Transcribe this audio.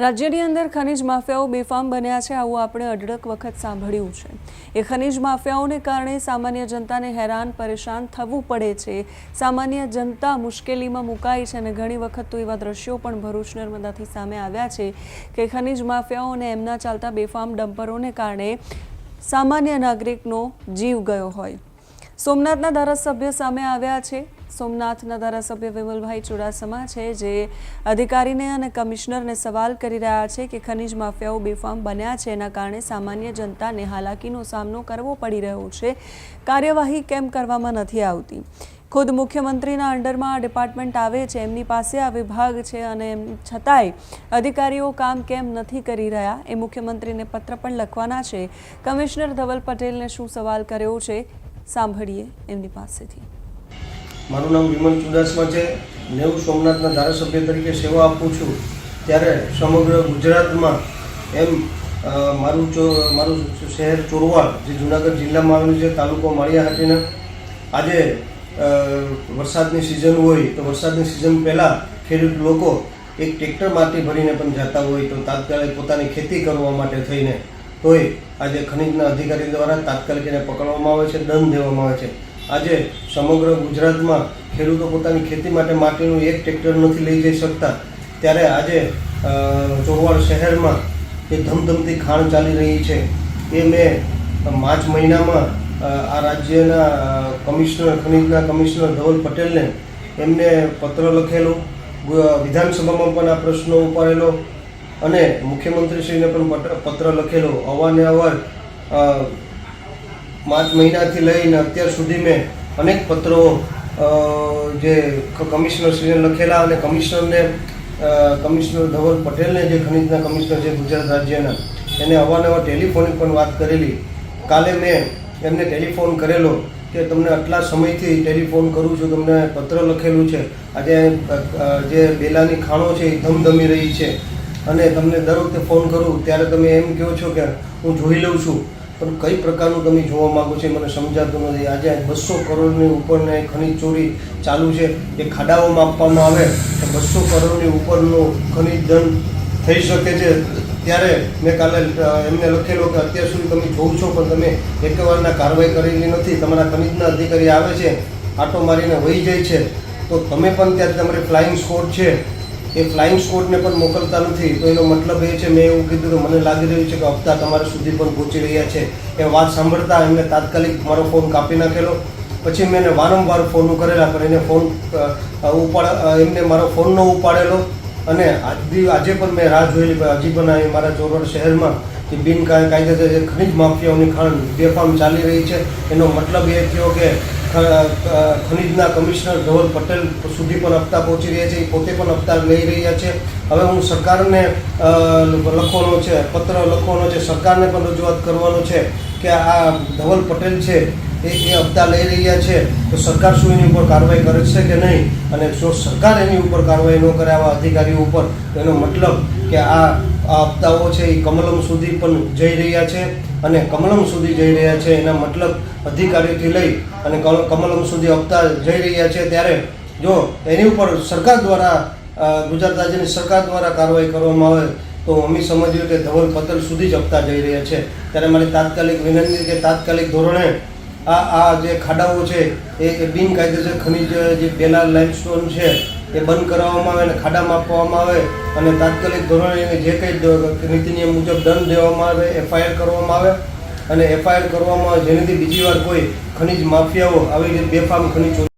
રાજ્યની અંદર ખનીજ માફિયાઓ બેફામ બન્યા છે, આવું આપણે અઢળક વખત સાંભળ્યું છે। એ ખનીજ માફિયાઓને કારણે સામાન્ય જનતાને હેરાન પરેશાન થવું પડે છે। સામાન્ય જનતા મુશ્કેલીમાં મુકાય છે અને ઘણી વખત તો એવા દ્રશ્યો પણ ભરૂચ નર્મદાથી સામે આવ્યા છે કે ખનીજ માફિયાઓ અને એમના ચાલતા બેફામ ડમ્પરોને કારણે સામાન્ય નાગરિકનો જીવ ગયો હોય। સોમનાથના ધારાસભ્ય સામે આવ્યા છે। સોમનાથના ધારાસભ્ય વિમલભાઈ ચુડાસમા છે જે અધિકારીને અને કમિશનરને સવાલ કરી રહ્યા છે કે ખનીજ માફિયાઓ બેફામ બન્યા છે, એના કારણે સામાન્ય જનતાને હાલાકીનો સામનો કરવો પડી રહ્યો છે। કાર્યવાહી કેમ કરવામાં નથી આવતી? ખુદ મુખ્યમંત્રીના અંડરમાં આ ડિપાર્ટમેન્ટ આવે છે, એમની પાસે આ વિભાગ છે અને એમ છતાંય અધિકારીઓ કામ કેમ નથી કરી રહ્યા? એ મુખ્યમંત્રીને પત્ર પણ લખવાના છે। કમિશનર ધવલ પટેલને શું સવાલ કર્યો છે, સાંભળીએ એમની પાસેથી। મારું નામ વિમલ ચુડાસમા છે। નેવું સોમનાથના ધારાસભ્ય તરીકે સેવા આપું છું। ત્યારે સમગ્ર ગુજરાતમાં એમ મારું શહેર ચોરવાડ જે જૂનાગઢ જિલ્લામાં આવેલું છે, તાલુકો માળિયાહાટીના, આજે વરસાદની સિઝન હોય તો વરસાદની સિઝન પહેલાં ખેડૂત લોકો એક ટ્રેક્ટર માટી ભરીને પણ જતા હોય તો તાત્કાલિક પોતાની ખેતી કરવા માટે થઈને તોય આજે ખનીજના અધિકારી દ્વારા તાત્કાલિક એને પકડવામાં આવે છે, દંડ દેવામાં આવે છે। આજે સમગ્ર ગુજરાતમાં ખેડૂતો પોતાની ખેતી માટે માટીનું એક ટ્રેક્ટર નથી લઈ જઈ શકતા, ત્યારે આજે ચોરવાડ શહેરમાં જે ધમધમતી ખાણ ચાલી રહી છે એ મેં માર્ચ મહિનામાં આ રાજ્યના કમિશનર ખનીજના કમિશનર ધવલ પટેલને એમને પત્ર લખેલો, વિધાનસભામાં પણ આ પ્રશ્નો ઉપાડેલો અને મુખ્યમંત્રીશ્રીને પણ પત્ર લખેલો। અવારનવાર માર્ચ મહિનાથી લઈને અત્યાર સુધી મેં અનેક પત્રો જે કમિશનરશ્રીને લખેલા અને કમિશનર ધવલ પટેલને જે ખનીજના કમિશનર છે ગુજરાત રાજ્યના, એને અવારનવાર ટેલિફોનિક પણ વાત કરેલી। કાલે મેં એમને ટેલિફોન કરેલો કે તમને આટલા સમયથી ટેલિફોન કરું છું, તમને પત્ર લખેલું છે, આજે જે બેલાની ખાણો છે એ ધમધમી રહી છે અને તમને દર વખતે ફોન કરું ત્યારે તમે એમ કહો છો કે હું જોઈ લઉં છું, પણ કઈ પ્રકારનું તમે જોવા માગો છો મને સમજાતું નથી। આજે 200 કરોડની ઉપરને ખનીજ ચોરી ચાલુ છે, એ ખાડાઓમાં આપવામાં આવે તો 200 કરોડની ઉપરનું ખનીજ દંડ થઈ શકે છે। ત્યારે મેં કાલે એમને લખેલો કે અત્યાર સુધી તમે જોવો છો પણ તમે એકવારના કાર્યવાહી કરેલી નથી। તમારા ખનીજના અધિકારી આવે છે, આંટો મારીને વહી જાય છે, તો તમે પણ ત્યાં તમારી ફ્લાઇંગ સ્કોડ છે એ ફ્લાઇંગ સ્કોડને પણ મોકલતા નથી। તો એનો મતલબ એ છે, મેં એવું કીધું કે મને લાગી રહ્યું છે કે હપ્તા તમારા સુધી પણ પહોંચી રહ્યા છે। એ વાત સાંભળતા એમને તાત્કાલિક મારો ફોન કાપી નાખેલો। પછી મેં એને વારંવાર ફોન કરેલા પણ એને એમને મારો ફોન ન ઉપાડેલો અને આજે પણ મેં રાહ જોયેલી, હજી પણ મારા ચોરવાડ શહેરમાં જે બિનકાયદેસર જે ખનીજ માફિયાઓની ખાણ બેફામ ચાલી રહી છે, એનો મતલબ એ થયો કે ખનીજના કમિશનર ધવલ પટેલ સુધી પણ હપ્તા પહોંચી રહ્યા છે, એ પોતે પણ હપ્તા લઈ રહ્યા છે। હવે હું સરકારને લખવાનો છે, પત્ર લખવાનો છે, સરકારને પણ રજૂઆત કરવાનો છે કે આ ધવલ પટેલ છે એ હપ્તા લઈ રહ્યા છે તો સરકાર શું એની ઉપર કાર્યવાહી કરે છે કે નહીં, અને જો સરકાર એની ઉપર કાર્યવાહી ન કરે આવા અધિકારીઓ ઉપર, તો એનો મતલબ કે આ હપ્તાઓ છે એ કમલમ સુધી પણ જઈ રહ્યા છે અને કમલમ સુધી જઈ રહ્યા છે એના મતલબ અધિકારીથી લઈ અને કમલમ સુધી હપ્તા જઈ રહ્યા છે। ત્યારે જો એની ઉપર સરકાર દ્વારા ગુજરાત રાજ્યની સરકાર દ્વારા કાર્યવાહી કરવામાં આવે તો અમે સમજ્યું કે ધવલ પટેલ સુધી જ હપ્તા જઈ રહ્યા છે। ત્યારે મારી તાત્કાલિક વિનંતી કે તાત્કાલિક ધોરણે આ જે ખાડાઓ છે એ બિનકાયદેસર ખનીજ જે બેલા લાઇમસ્ટોન છે એ બંધ કરાવવામાં આવે અને ખાડામાં આપવામાં આવે અને તાત્કાલિક ધોરણે એને જે કંઈ નીતિ નિયમ મુજબ દંડ દેવામાં આવે, FIR કરવામાં આવે અને FIR કરવામાં આવે, જેનાથી બીજી વાર કોઈ ખનીજ માફિયાઓ આવી રીતે બેફામ ખનીજ